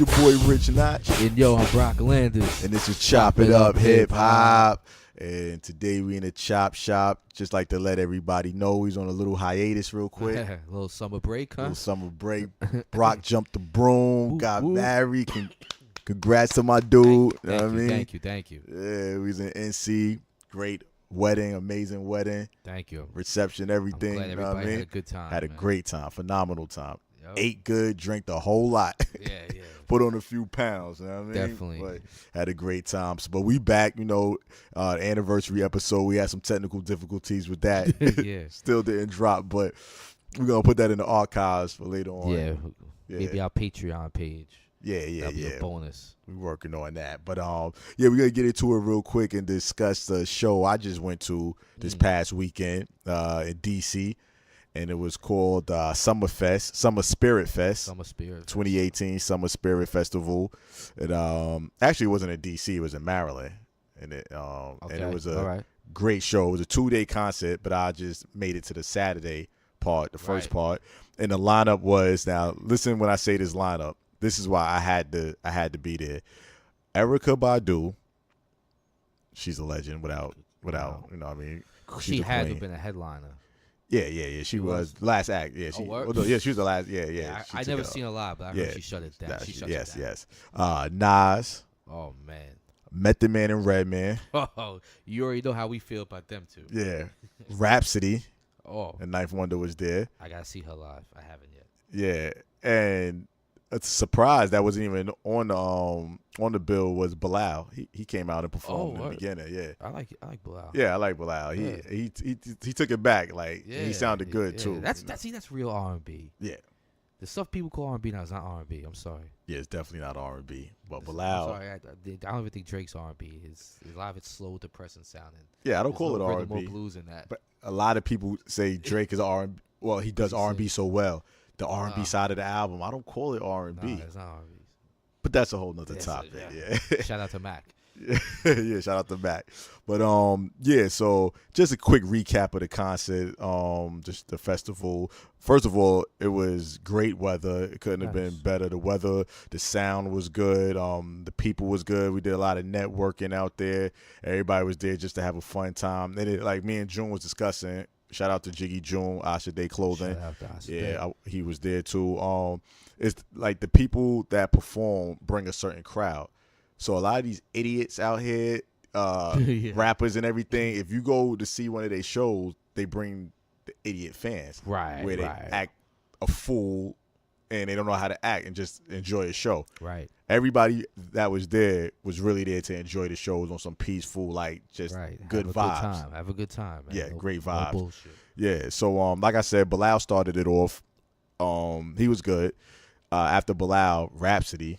your boy Rich Notch. And yo, I'm Brock Landis. And this is Chop It Up Hip Hop. And today we in the chop shop. Just like to let everybody know he's on a little hiatus real quick. A little summer break, huh? Little summer break. Brock jumped the broom, got married. Congrats to my dude. You know what I mean? Thank you. Yeah, we was in NC. Great wedding, amazing wedding. Thank you. Reception, everything. I'm glad you know what I mean? had a good time. Had a great time, phenomenal time. Yep. Ate good, drank a whole lot. Yeah. Put on a few pounds, you know what I mean? Definitely. But had a great time. But we back, anniversary episode. We had some technical difficulties with that. Yeah. Still didn't drop, but we're going to put that in the archives for later on. Yeah. Maybe our Patreon page. Yeah. That'll be a bonus. We're working on that. But, we're going to get into it real quick and discuss the show I just went to this past weekend in D.C., and it was called Summer Spirit Fest. 2018 Summer Spirit Festival. It actually wasn't in D.C., it was in Maryland. And it was a great show. It was a 2-day concert, but I just made it to the Saturday part, the first part. And the lineup was, now listen when I say this lineup, this is why I had to be there. Erykah Badu, she's a legend without you know what I mean? She had to have been a headliner. Yeah. She was last act. Yeah, she was the last. Yeah. I never seen her live, but I heard she shut it down. Yes. Nas. Oh man. Method Man and Redman. Oh, you already know how we feel about them two. Yeah. Rhapsody. Oh. And Ninth Wonder was there. I gotta see her live. I haven't yet. Yeah, and it's a surprise that wasn't even on the bill was Bilal. He came out and performed in the beginning. Yeah, I like Bilal. Yeah, I like Bilal. Yeah. He took it back. Like he sounded good too. That's real R&B. Yeah, the stuff people call R&B now is not R&B. I'm sorry. Yeah, it's definitely not R&B. But Bilal. I'm sorry, I don't even think Drake's R&B. A lot of it's slow, depressing sounding. Yeah, I don't call it R&B. More blues in that. But a lot of people say Drake is R&B. Well, he does R&B so well. The R&B side of the album, I don't call it R&B. No, it's not R&B. But that's a whole nother topic. Yeah. Shout out to Mac. Yeah, shout out to Mac. But so just a quick recap of the concert, just the festival. First of all, it was great weather. It couldn't have been better. The weather, the sound was good. The people was good. We did a lot of networking out there. Everybody was there just to have a fun time. And like me and June was discussing. Shout out to Jiggy June, Asha Day Clothing. Shout out to Asha Day. He was there too. It's like the people that perform bring a certain crowd. So a lot of these idiots out here, rappers and everything, if you go to see one of their shows, they bring the idiot fans. Right. Where they act a fool and they don't know how to act and just enjoy a show. Right. Everybody that was there was really there to enjoy the show. It was on some peaceful, like just good vibes. Have a good time. Man. Yeah, great vibes. No bullshit. Yeah. So like I said, Bilal started it off. He was good. After Bilal, Rapsody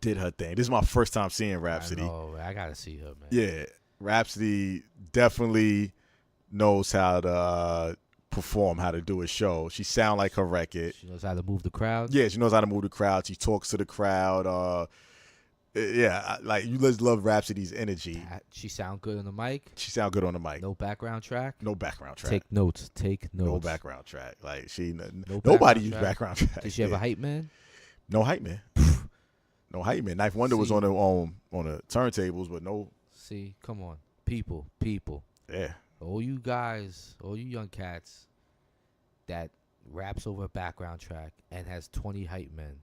did her thing. This is my first time seeing Rapsody. I gotta see her, man. Yeah, Rapsody definitely knows how to perform, how to do a show. She sound like her record. She knows how to move the crowd. Yeah, she knows how to move the crowd. She talks to the crowd. Like you just love Rapsody's energy. She sound good on the mic. She sound good on the mic. No background track. Take notes. No background track. Like nobody used background track. Did she have a hype man? No hype man. No hype man. Ninth Wonder was on the turntables, but no. See, come on, people. Yeah. All you guys, all you young cats that raps over a background track and has 20 hype men.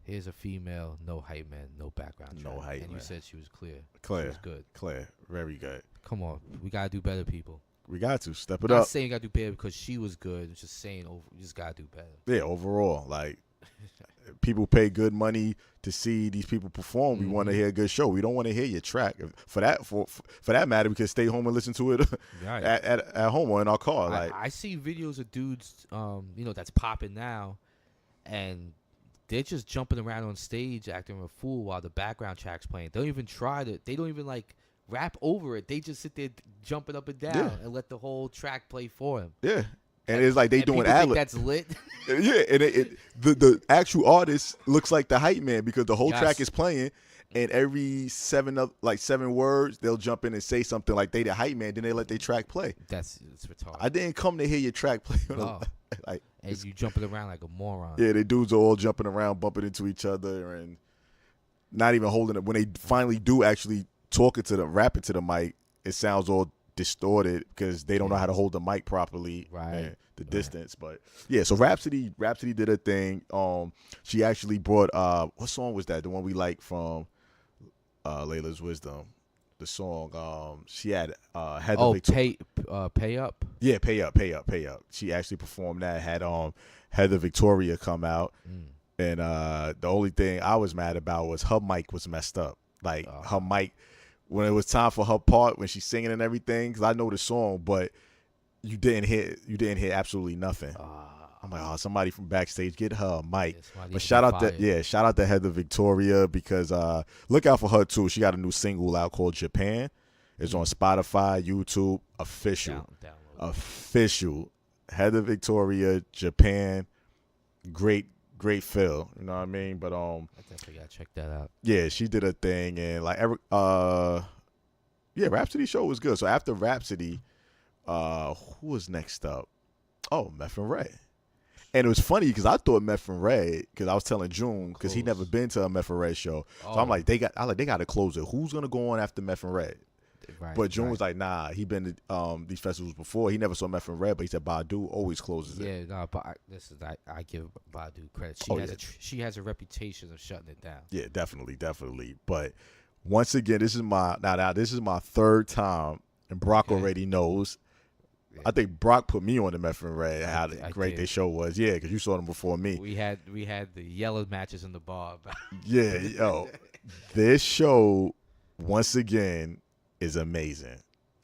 Here's a female, no hype man, no background track. No hype man. And you said she was clear. She was good. Clear. Very good. Come on. We got to do better, people. We got to step it I'm up. not saying you got to do better because she was good. I'm just saying you just got to do better. Yeah, overall. Like, people pay good money to see these people perform. We want to hear a good show. We don't want to hear your track. For that matter, we can stay home and listen to it at home or in our car. I see videos of dudes, that's popping now, and they're just jumping around on stage acting a fool while the background track's playing. They don't even try to. They don't even rap over it. They just sit there jumping up and down and let the whole track play for them. Yeah. and it's like they and doing people think ad-lib. that's lit. Yeah, and the actual artist looks like the hype man because the whole Yes. track is playing, and every 7 words they'll jump in and say something like they the hype man, then they let their track play. It's retarded. I didn't come to hear your track play. No. Like, And you jumping around like a moron. yeah, the dudes are all jumping around, bumping into each other, and not even holding it. When they finally do actually talking to them, rapping to the mic, it sounds all distorted because they don't know how to hold the mic properly. Right. And the distance. But yeah, so Rapsody did a thing. She actually brought what song was that? The one we like from Layla's Wisdom. The song. She had Heather Pay Up. Yeah, pay up. She actually performed that. Had Heather Victoria come out, and the only thing I was mad about was her mic was messed up. Like her mic, when it was time for her part, when she's singing and everything. Because I know the song, but you didn't hear absolutely nothing. I'm like, somebody from backstage, get her a mic. But shout out to Heather Victoria because look out for her too. She got a new single out called Japan. It's on Spotify, YouTube, official. Official. Heather Victoria, Japan. Great feel. You know what I mean? But I definitely gotta check that out. yeah, she did a thing and like Rhapsody show was good. So after Rhapsody, who was next up? Oh, Meth and Ray. And it was funny because I thought Meth and Ray, because I was telling June, because he never been to a Meth and Ray show. So I'm like, they got to close it. Who's gonna go on after Meth and Ray? Right, but June was like, nah, he been to these festivals before. He never saw Meth and Red, but he said Badu always closes it. Yeah, no, but I give Badu credit. She has a reputation of shutting it down. Yeah, definitely. But once again, this is my third time, and Brock already knows. Yeah. I think Brock put me on the Meth and Red, how great their show was. Yeah, because you saw them before me. We had the yellow matches in the bar. Yeah, yo, this show once again is amazing.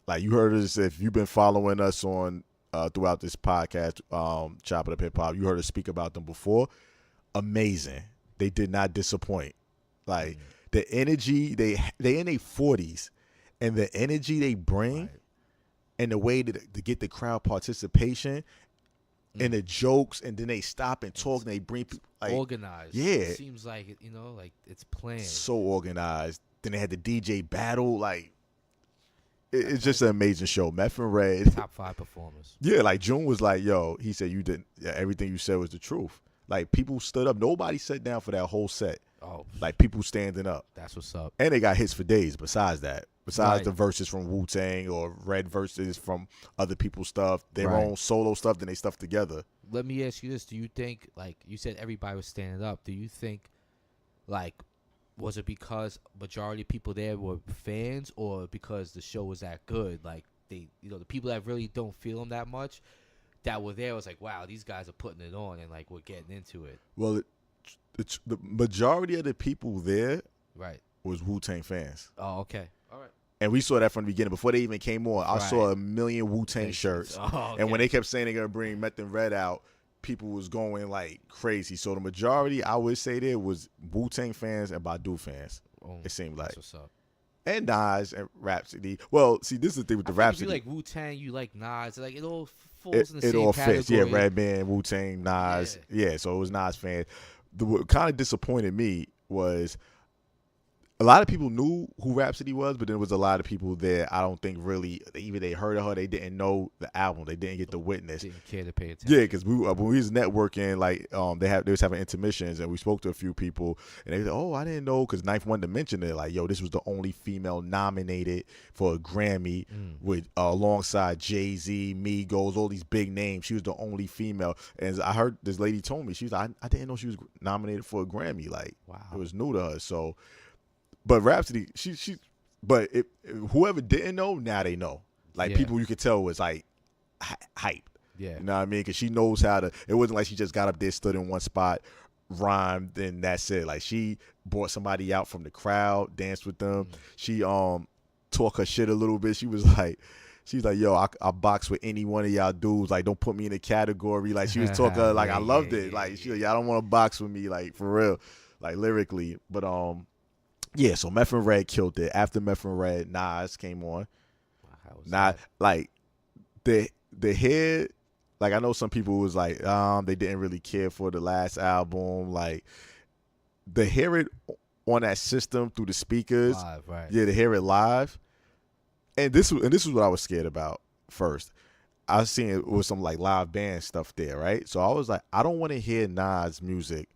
Like you heard us, if you've been following us on throughout this podcast, Chop It Up Hip Hop, you heard us speak about them before. Amazing. They did not disappoint. Like the energy, they in their 40s, and the energy they bring, and the way to get the crowd participation, and the jokes, and then they stop and talk, and they bring people like organized. Yeah, it seems like like it's planned. So organized. Then they had the DJ battle, like. It's just an amazing show. Meth and Red. Top 5 performers. Yeah, like June was like, yo, he said you didn't. Yeah, everything you said was the truth. Like people stood up. Nobody sat down for that whole set. Oh, like people standing up. That's what's up. And they got hits for days. Besides that, the verses from Wu-Tang or Red verses from other people's stuff, their own solo stuff, then they stuff together. Let me ask you this: do you think, like you said, everybody was standing up? Do you think, like, was it because majority of people there were fans, or because the show was that good? Like they, the people that really don't feel them that much, that were there was like, wow, these guys are putting it on, and like we're getting into it. Well, the majority of the people there, right, was Wu-Tang fans. Oh, okay, all right. And we saw that from the beginning. Before they even came on, I saw a million Wu-Tang shirts. Oh, okay. And when they kept saying they're going to bring Meth and Red out, people was going like crazy. So the majority, I would say, there was Wu-Tang fans and Badu fans. It seemed like. That's what's up. And Nas and Rapsody. Well, see, this is the thing with the Rapsody. You like Wu-Tang, you like Nas. Like it all falls in the same category. It all fits. Yeah, Redman, Wu-Tang, Nas. Yeah, so it was Nas fans. What kind of disappointed me was a lot of people knew who Rapsody was, but there was a lot of people there I don't think really, either they heard of her, they didn't know the album, they didn't get to witness. Didn't care to pay attention. Yeah, because when we was networking, like they was having intermissions, and we spoke to a few people, and they said, "Oh, I didn't know," because Ninth wanted to mention it, like, "Yo, this was the only female nominated for a Grammy with alongside Jay-Z, Migos, all these big names. She was the only female." And I heard this lady told me, she was like, I didn't know she was nominated for a Grammy. Like, wow, it was new to her. So. But Rapsody, but whoever didn't know, now they know. Like people you could tell was like hype. Yeah. You know what I mean? Because she knows how to. It wasn't like she just got up there, stood in one spot, rhymed, and that's it. Like she brought somebody out from the crowd, danced with them. She talk her shit a little bit. She's like, yo, I box with any one of y'all dudes. Like, don't put me in a category. Like she was talking like I loved it. Like she, y'all don't want to box with me. Like for real, like lyrically. But yeah, so Meth and Red killed it. After Meth and Red, Nas came on. Wow, Not like the hair like I know some people was like, they didn't really care for the last album. Like, to hear it on that system through the speakers, Live, right? yeah, to hear it live, and this was what I was scared about first. I was seeing it was some like live band stuff there, right? So I was like, I don't want to hear Nas music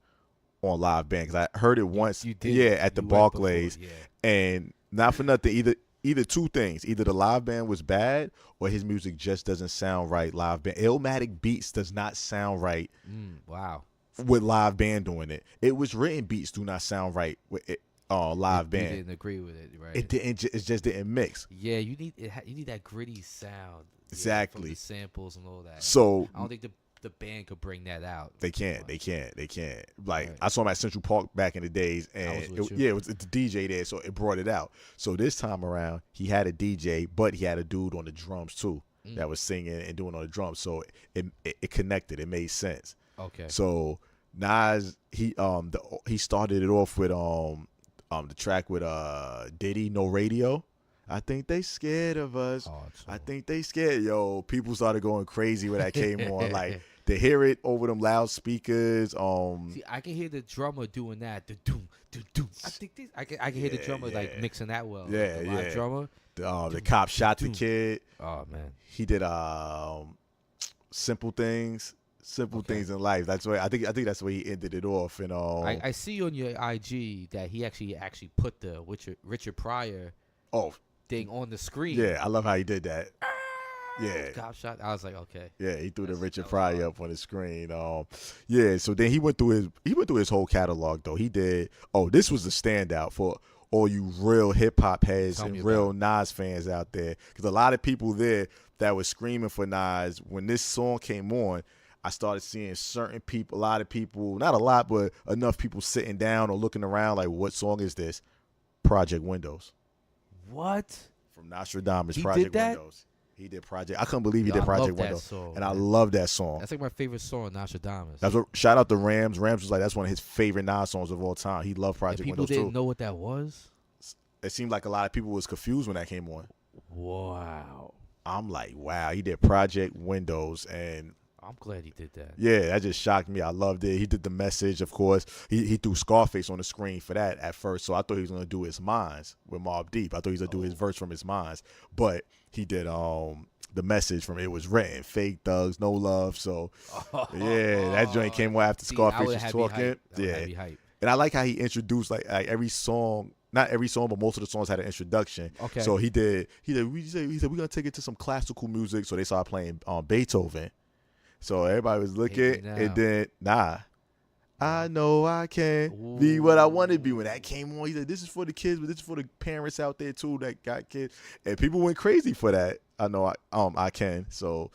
on live band because I heard it once, You did. yeah, at the You went before, Barclays, yeah. and not for nothing, either two things: either the live band was bad or his music just doesn't sound right live band. Illmatic Beats does not sound right Wow. with live band doing it. It was written beats do not sound right with it, live You band. didn't agree with it, right? It didn't. It just didn't mix. Yeah, you need you need that gritty sound. Yeah, Exactly. from the samples and all that. So I don't think the band could bring that out. they can't. They can't. Like, Right. I saw him at Central Park back in the days, I and was with you. yeah, it was the DJ there, so it brought it out. So this time around, he had a DJ, but he had a dude on the drums too that was singing and doing on the drums. So it connected. It made sense. Okay. So Nas, he started it off with the track with Diddy, No Radio. I think they scared of us. Oh, I think they scared. Yo, people started going crazy when that came on. Like, to hear it over them loudspeakers. See, I can hear the drummer doing that. The doom, doom. I think I can hear the drummer like mixing that well. Yeah, like the live yeah. drummer. The cop shot the kid. Oh man. He did simple things in life. That's why I think that's where he ended it off. And I see on your IG that he actually put the Richard Pryor thing on the screen. yeah, I love how he did that. Yeah. Cop shot. I was like, okay. Yeah, he threw the Richard Pryor up on the screen. Yeah, so then he went through his whole catalog though. He did. Oh, this was the standout for all you real hip hop heads and real Nas fans out there, because a lot of people there that was screaming for Nas when this song came on. I started seeing certain people, a lot of people, not a lot, but enough people sitting down or looking around like, what song is this? Project Windows. What? From Nostradamus, He Project did that? Windows. He did Project. I couldn't believe he Yo, did I Project love that Windows. song, and I man. love that song. That's like my favorite song, Nostradamus. That's what, shout out to Rams. Rams was like, that's one of his favorite Nas songs of all time. He loved Project And people Windows didn't too. know what that was. It seemed like a lot of people was confused when that came on. Wow. I'm like, wow, he did Project Windows, and I'm glad he did that. yeah, that just shocked me. I loved it. He did the Message, of course. He threw Scarface on the screen for that at first, so I thought he was gonna do his Minds with Mobb Deep. I thought he was gonna do his verse from his Minds, but he did the Message from It Was Written, Fake Thugs, No Love. So yeah, that joint came on after Scarface was talking. Yeah, and I like how he introduced like every song. Not every song, but most of the songs had an introduction. Okay. So he said we're gonna take it to some classical music. So they started playing Beethoven. So everybody was looking, and then I know I can be what I want to be. When that came on, he said, "This is for the kids, but this is for the parents out there too that got kids." And people went crazy for that. I know I can. So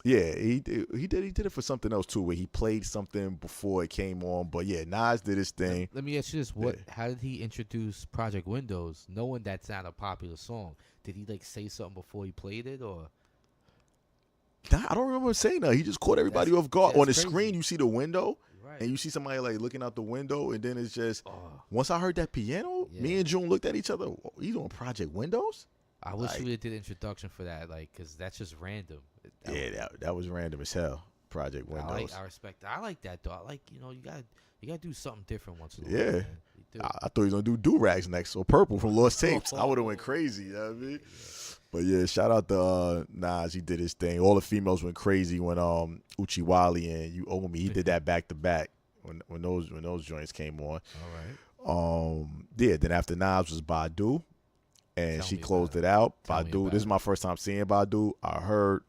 yeah, he did it for something else too, where he played something before it came on. But yeah, Nas did his thing. Let me ask you this: How did he introduce Project Windows, knowing that's not a popular song? Did he like say something before he played it, or? Nah, I don't remember him saying that. He just caught everybody off guard. On the crazy. screen, you see the window, Right. and you see somebody like looking out the window, and then it's just once I heard that piano, Yeah. me and June looked at each other. "Oh, you doing Project Windows?" I wish Like- you would have did introduction for that, like, cause that's just random. That was random as hell. Project Windows. I respect that. I like that though. I like you gotta do something different once in a while. Yeah. Man. You do. I thought he was gonna do Do-Rags next or Purple from Lost Tapes. I would have went crazy. You know what I mean? But yeah, shout out to Nas. He did his thing. All the females went crazy when Uchiwali and You Owe Me. He did that back to back when those joints came on. All right. Yeah. Then after Nas was Badu, and Tell she me closed about it out. Tell me Badu. about This is it. my first time seeing Badu.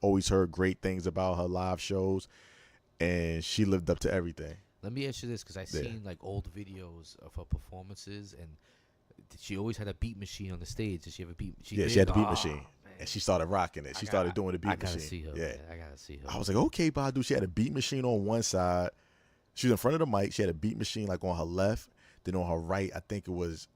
Always heard great things about her live shows, and she lived up to everything. Let me ask you this, because I seen like old videos of her performances, and she always had a beat machine on the stage. Did she have a beat? She had the beat machine, and she started rocking it. She started doing the beat I gotta machine. see her. Yeah, Man. I gotta see her. I was like, okay, Badu. She had a beat machine on one side. She was in front of the mic. She had a beat machine like on her left. Then on her right, I think it was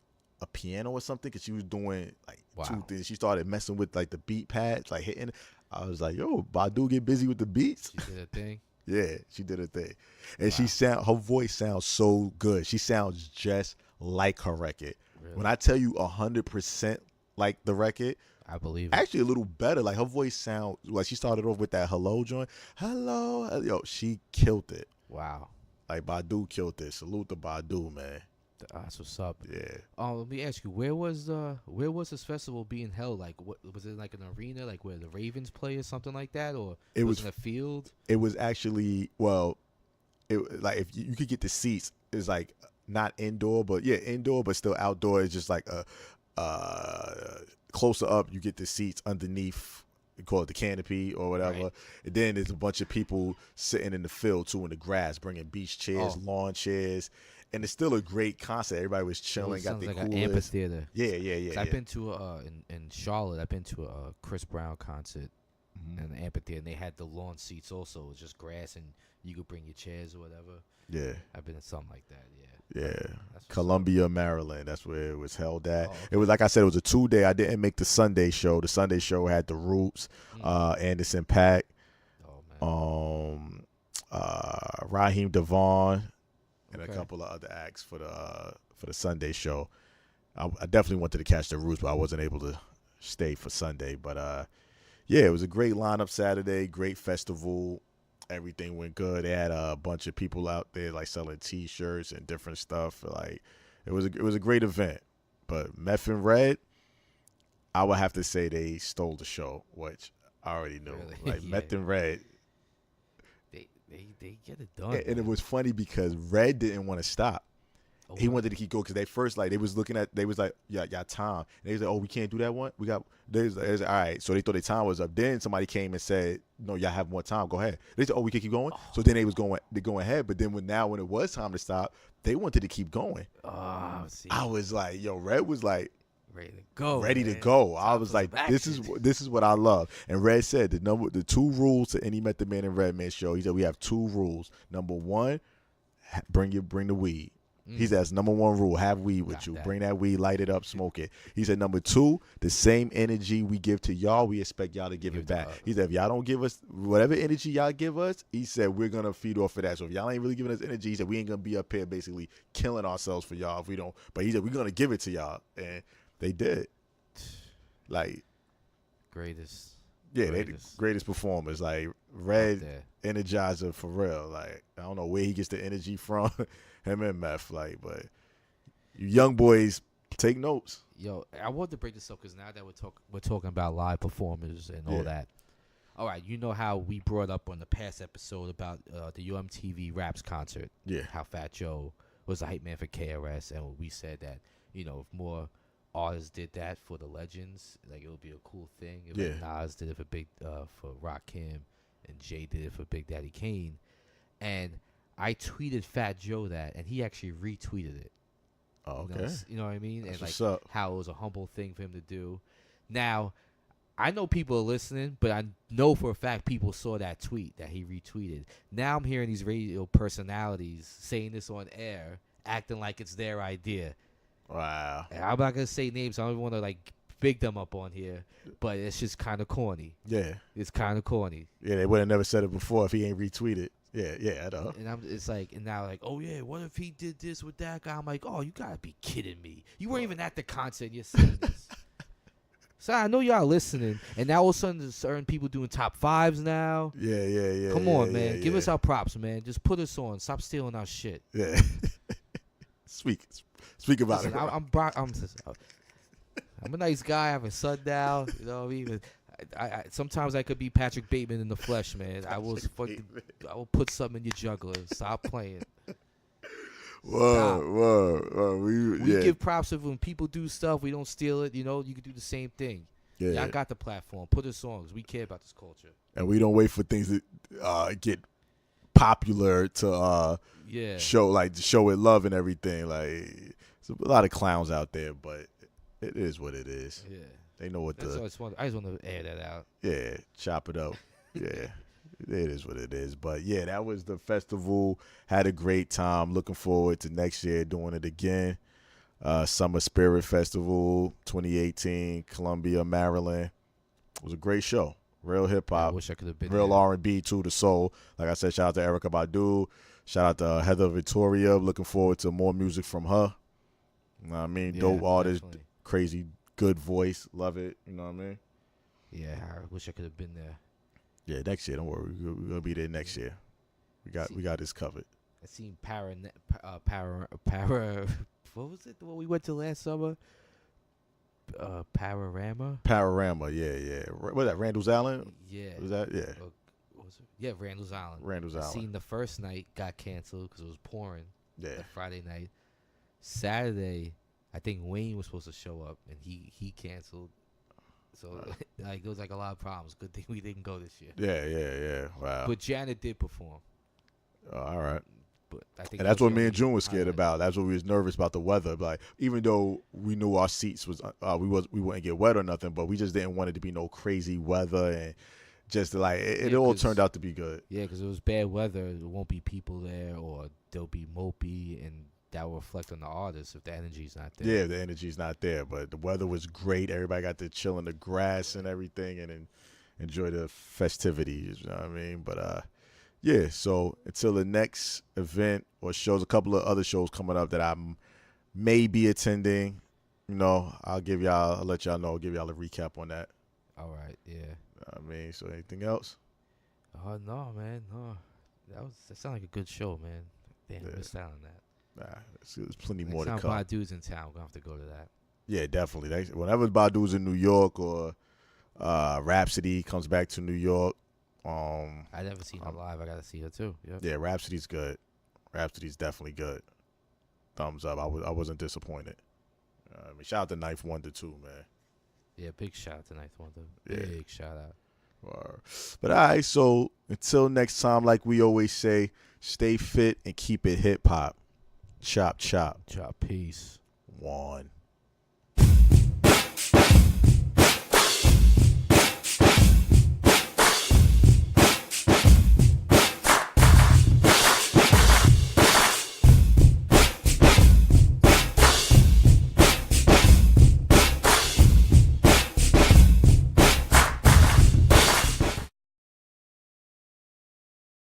a piano or something, because she was doing like two things. She started messing with like the beat pads, like hitting. I was like, yo, Badu get busy with the beats. She did a thing. Yeah, she did her thing. And her voice sounds so good. She sounds just like her record. Really? When I tell you 100% like the record, I believe it. Actually, a little better. Like her voice sound like she started off with that hello joint. Hello, yo, she killed it. Wow. Like Badu killed it. Salute to Badu, man. That's what's up. Yeah. Let me ask you, where was this festival being held? Like, what was it, like an arena, like where the Ravens play or something like that, or It was was in a field? It was actually it like if you could get the seats, it's like not indoor, but yeah, indoor, but still outdoor. It's just like a closer up. You get the seats underneath. We call it the canopy or whatever. Right. And then there's a bunch of people sitting in the field too in the grass, bringing beach chairs, lawn chairs. And it's still a great concert. Everybody was chilling, got their like coolers. an amphitheater. Yeah. I've been to in Charlotte. I've been to a Chris Brown concert in an amphitheater, and they had the lawn seats also. It was just grass, and you could bring your chairs or whatever. Yeah. I've been to something like that. Yeah. That's Columbia, Maryland. That's where it was held at. Oh, okay. It was, like I said, it was a 2-day. I didn't make the Sunday show. The Sunday show had the Roots, Anderson .Paak, Oh man. Raheem Devon, and Okay. a couple of other acts for the Sunday show. I definitely wanted to catch the Roots, but I wasn't able to stay for Sunday. But yeah, it was a great lineup Saturday. Great festival. Everything went good. They had a bunch of people out there like selling T-shirts and different stuff. Like it was a great event. But Meth and Red, I would have to say they stole the show, which I already knew. Really? Like Yeah. Meth and Red. They get it done. And it man. was funny because Red didn't want to stop. Oh, He wow. wanted to keep going because they first like they was like, yeah, time. And they was like, oh, we can't do that one. They was like, all right. So they thought their time was up. Then somebody came and said, no, y'all have more time. Go ahead. They said, oh, we can keep going. So then they going ahead. But then when it was time to stop, they wanted to keep going. Oh, see, I was like, yo, Red was like ready to go. ready man. to go. I Time was for like, some this action. is what I love. And Red said the 2 rules to any Method Man and Redman show. He said we have 2 rules. Number 1, bring the weed. He says number 1 rule: have weed with Got you. that. Bring that weed, light it up, smoke it. He said number 2, the same energy we give to y'all, we expect y'all to give it back. He said if y'all don't give us whatever energy y'all give us, he said we're gonna feed off of that. So if y'all ain't really giving us energy, he said we ain't gonna be up here basically killing ourselves for y'all if we don't. But he said we're gonna give it to y'all, and they did. Like, Greatest. yeah, they the greatest performers. Like Red, energizer for real. Like I don't know where he gets the energy from. Him and Meth, like, but you young boys take notes. Yo, I wanted to break this up because now that we're talking about live performers and all that. All right, you know how we brought up on the past episode about the UMTV Raps concert. Yeah. How Fat Joe was the hype man for KRS, and we said that if more artists did that for the legends, like it would be a cool thing. If like Nas did it for for Rakim, and Jay did it for Big Daddy Kane, and I tweeted Fat Joe that, and he actually retweeted it. Oh, okay. You know what I mean? That's and what's like up. how it was a humble thing for him to do. Now, I know people are listening, but I know for a fact people saw that tweet that he retweeted. Now I'm hearing these radio personalities saying this on air, acting like it's their idea. Wow. And I'm not gonna say names. I don't want to like big them up on here, but it's just kind of corny. Yeah. It's kind of corny. Yeah, they would have never said it before if he ain't retweeted. Yeah, I know. And it's like, and now like, oh yeah, what if he did this with that guy? I'm like, oh, you gotta be kidding me. You weren't even at the concert. You're saying this. So I know y'all listening, and now all of a sudden there's certain people doing top 5s now. Yeah. Come on, man. Give yeah. us our props, man. Just put us on. Stop stealing our shit. Yeah. Speak about Listen, it. I'm a nice guy. I have a son now. You know what I mean? I sometimes I could be Patrick Bateman in the flesh, man. I will put something in your juggler. Stop playing. Whoa. We give props of when people do stuff. We don't steal it. You can do the same thing. Yeah. Y'all got the platform. Put us on because we care about this culture. And we don't wait for things to get popular to show it love and everything. Like, there's a lot of clowns out there, but it is what it is. Yeah. They know what I just want to air that out. Yeah, chop it up. Yeah, it is what it is. But yeah, that was the festival. Had a great time. Looking forward to next year doing it again. Summer Spirit Festival 2018, Columbia, Maryland. It was a great show. Real hip hop. I wish I could have been real there. R&B to the soul. Like I said, shout out to Erykah Badu. Shout out to Heather Victoria. Looking forward to more music from her. You know what I mean? Yeah, Dope artist, definitely. crazy Good voice. Love it. You know what I mean? Yeah, I wish I could have been there. Yeah, next year. Don't worry. We're going to be there next year. We got this covered. I seen para. What was it? The one we went to last summer? Panorama. Yeah. What was that? Randall's Island? Yeah. Was that? Yeah. What was it? Yeah, Randall's Island. Randall's I Island. seen the first night got canceled because it was pouring. Yeah. The Friday night. Saturday, I think Wayne was supposed to show up and he canceled. So like it was like a lot of problems. Good thing we didn't go this year. Yeah. Wow. But Janet did perform. All right. But I think And that's what me and June June was scared about. That's what we was nervous about, the weather. Like, even though we knew our seats was we wouldn't get wet or nothing, but we just didn't want it to be no crazy weather, and just like it all turned out to be good. Yeah, because it was bad weather. There won't be people there, or they'll be mopey, and that will reflect on the artists if the energy's not there. Yeah, the energy's not there, but the weather was great. Everybody got to chill in the grass and everything, and enjoy the festivities. You know what I mean? But yeah, so until the next event or shows, a couple of other shows coming up that I may be attending, you know, I'll let y'all know, give y'all a recap on that. All right, yeah. I mean, so anything else? No, man, no. That sounded like a good show, man. Damn, I missed out on that. Nah, there's plenty Next more to time come. Badu's in town, we're gonna have to go to that. Yeah, definitely. Whenever Badu's in New York or Rapsody comes back to New York, I never seen her live. I gotta see her too. Yep. Yeah, Rhapsody's good. Rhapsody's definitely good. Thumbs up. I wasn't disappointed. I mean, shout out to Ninth Wonder too, man. Yeah, big shout out to Ninth Wonder. Yeah. Big shout out. But all right, so until next time, like we always say, stay fit and keep it hip hop. Chop, chop. Chop, peace. One.